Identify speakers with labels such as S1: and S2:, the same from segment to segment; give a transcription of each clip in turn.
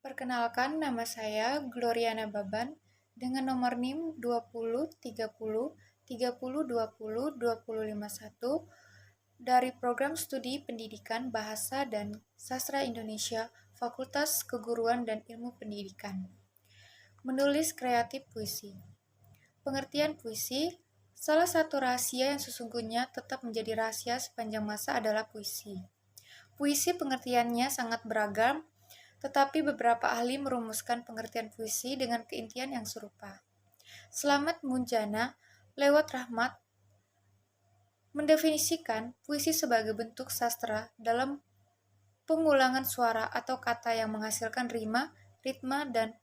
S1: Perkenalkan, nama saya Gloriana Baban dengan nomor NIM 20 30 30 20 2051 dari Program Studi Pendidikan Bahasa dan Sastra Indonesia, Fakultas Keguruan dan Ilmu Pendidikan. Menulis kreatif puisi. Pengertian puisi, salah satu rahasia yang sesungguhnya tetap menjadi rahasia sepanjang masa adalah puisi. Puisi pengertiannya sangat beragam, tetapi beberapa ahli merumuskan pengertian puisi dengan keintian yang serupa. Slamet Munjana lewat Rahmat mendefinisikan puisi sebagai bentuk sastra dalam pengulangan suara atau kata yang menghasilkan rima, ritma, dan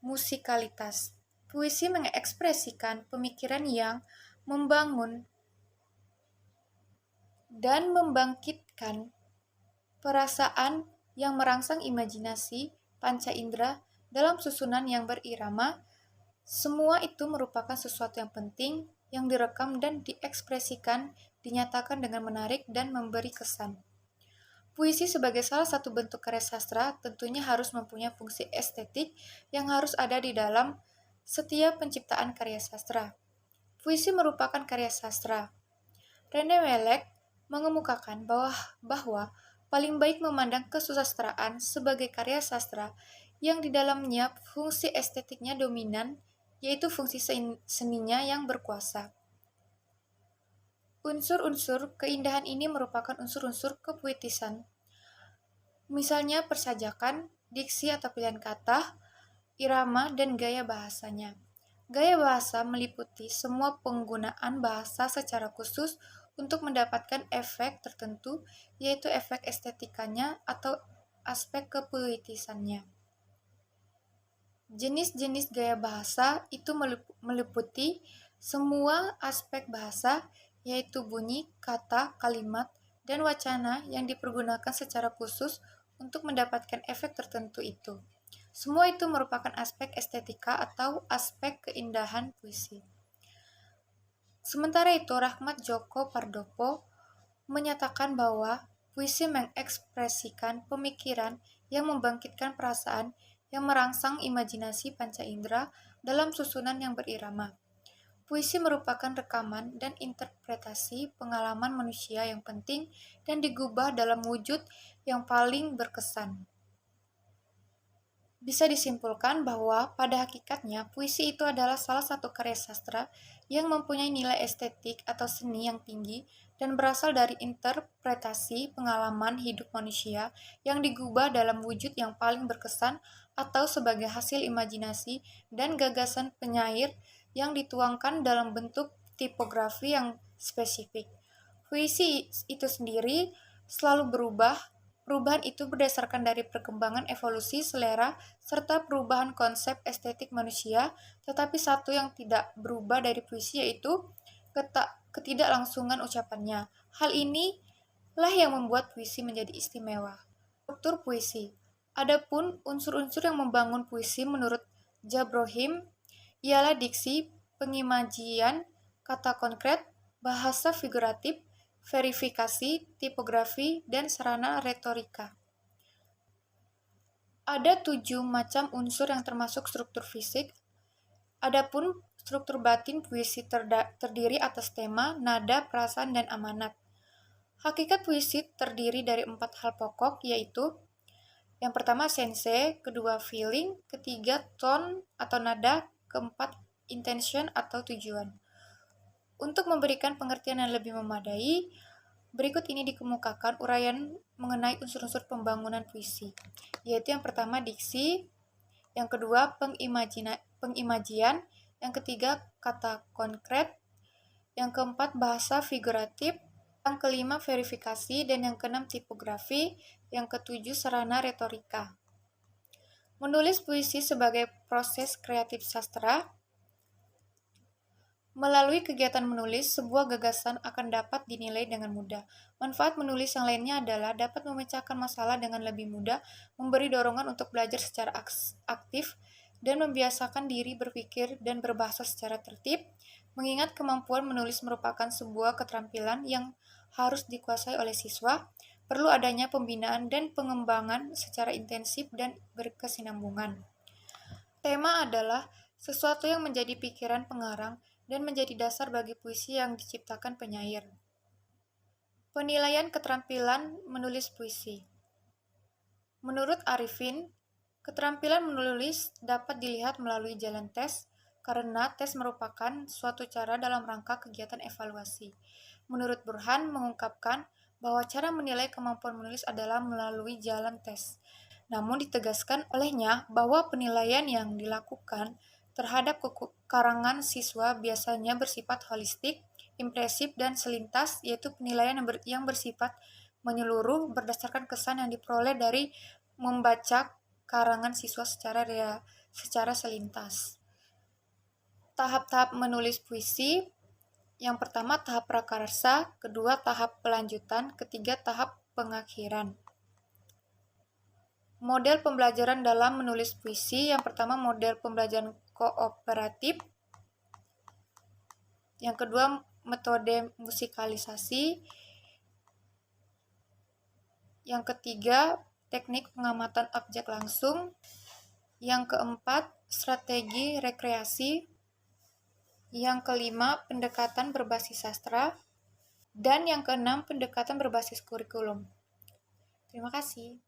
S1: musikalitas. Puisi mengekspresikan pemikiran yang membangun dan membangkitkan perasaan yang merangsang imajinasi panca indera dalam susunan yang berirama. Semua itu merupakan sesuatu yang penting yang direkam dan diekspresikan, dinyatakan dengan menarik dan memberi kesan. Puisi sebagai salah satu bentuk karya sastra tentunya harus mempunyai fungsi estetik yang harus ada di dalam setiap penciptaan karya sastra. Puisi merupakan karya sastra. Rene Welek mengemukakan bahwa paling baik memandang kesusastraan sebagai karya sastra yang di dalamnya fungsi estetiknya dominan, yaitu fungsi seninya yang berkuasa. Unsur-unsur keindahan ini merupakan unsur-unsur kepuitisan. Misalnya persajakan, diksi atau pilihan kata, irama, dan gaya bahasanya. Gaya bahasa meliputi semua penggunaan bahasa secara khusus untuk mendapatkan efek tertentu, yaitu efek estetikanya atau aspek kepuitisannya. Jenis-jenis gaya bahasa itu meliputi semua aspek bahasa, yaitu bunyi, kata, kalimat, dan wacana yang dipergunakan secara khusus untuk mendapatkan efek tertentu itu. Semua itu merupakan aspek estetika atau aspek keindahan puisi. Sementara itu, Rahmat Djoko Pardopo menyatakan bahwa puisi mengekspresikan pemikiran yang membangkitkan perasaan yang merangsang imajinasi panca indera dalam susunan yang berirama. Puisi merupakan rekaman dan interpretasi pengalaman manusia yang penting dan digubah dalam wujud yang paling berkesan. Bisa disimpulkan bahwa pada hakikatnya puisi itu adalah salah satu karya sastra yang mempunyai nilai estetik atau seni yang tinggi dan berasal dari interpretasi pengalaman hidup manusia yang digubah dalam wujud yang paling berkesan atau sebagai hasil imajinasi dan gagasan penyair yang dituangkan dalam bentuk tipografi yang spesifik. Puisi itu sendiri selalu berubah. Perubahan itu berdasarkan dari perkembangan evolusi selera serta perubahan konsep estetik manusia, tetapi satu yang tidak berubah dari puisi yaitu ketidaklangsungan ucapannya. Hal ini lah yang membuat puisi menjadi istimewa. Struktur puisi. Adapun unsur-unsur yang membangun puisi menurut Jabrohim ialah diksi, pengimajian, kata konkret, bahasa figuratif, verifikasi, tipografi, dan sarana retorika. Ada 7 macam unsur yang termasuk struktur fisik. Adapun struktur batin puisi terdiri atas tema, nada, perasaan, dan amanat. Hakikat puisi terdiri dari 4 hal pokok, yaitu yang pertama sense, kedua feeling, ketiga tone atau nada, keempat intention atau tujuan. Untuk memberikan pengertian yang lebih memadai, berikut ini dikemukakan uraian mengenai unsur-unsur pembangunan puisi, yaitu yang pertama diksi, yang kedua pengimajian, yang ketiga kata konkret, yang keempat bahasa figuratif, yang kelima verifikasi, dan yang keenam tipografi, yang ketujuh sarana retorika. Menulis puisi sebagai proses kreatif sastra. Melalui kegiatan menulis, sebuah gagasan akan dapat dinilai dengan mudah. Manfaat menulis yang lainnya adalah dapat memecahkan masalah dengan lebih mudah, memberi dorongan untuk belajar secara aktif, dan membiasakan diri berpikir dan berbahasa secara tertib, mengingat kemampuan menulis merupakan sebuah keterampilan yang harus dikuasai oleh siswa. perlu adanya pembinaan dan pengembangan secara intensif dan berkesinambungan. Tema adalah sesuatu yang menjadi pikiran pengarang dan menjadi dasar bagi puisi yang diciptakan penyair. Penilaian keterampilan menulis puisi. Menurut Arifin, keterampilan menulis dapat dilihat melalui jalan tes, karena tes merupakan suatu cara dalam rangka kegiatan evaluasi. Menurut Burhan mengungkapkan bahwa cara menilai kemampuan menulis adalah melalui jalan tes. Namun ditegaskan olehnya bahwa penilaian yang dilakukan terhadap karangan siswa biasanya bersifat holistik, impresif, dan selintas, yaitu penilaian yang bersifat menyeluruh berdasarkan kesan yang diperoleh dari membaca karangan siswa secara selintas. Tahap-tahap menulis puisi. Yang pertama tahap prakarsa, kedua tahap pelanjutan, ketiga tahap pengakhiran. Model pembelajaran dalam menulis puisi. Yang pertama model pembelajaran kooperatif. Yang kedua metode musikalisasi. Yang ketiga teknik pengamatan objek langsung. Yang keempat strategi rekreasi. Yang kelima, pendekatan berbasis sastra. Dan yang keenam, pendekatan berbasis kurikulum. Terima kasih.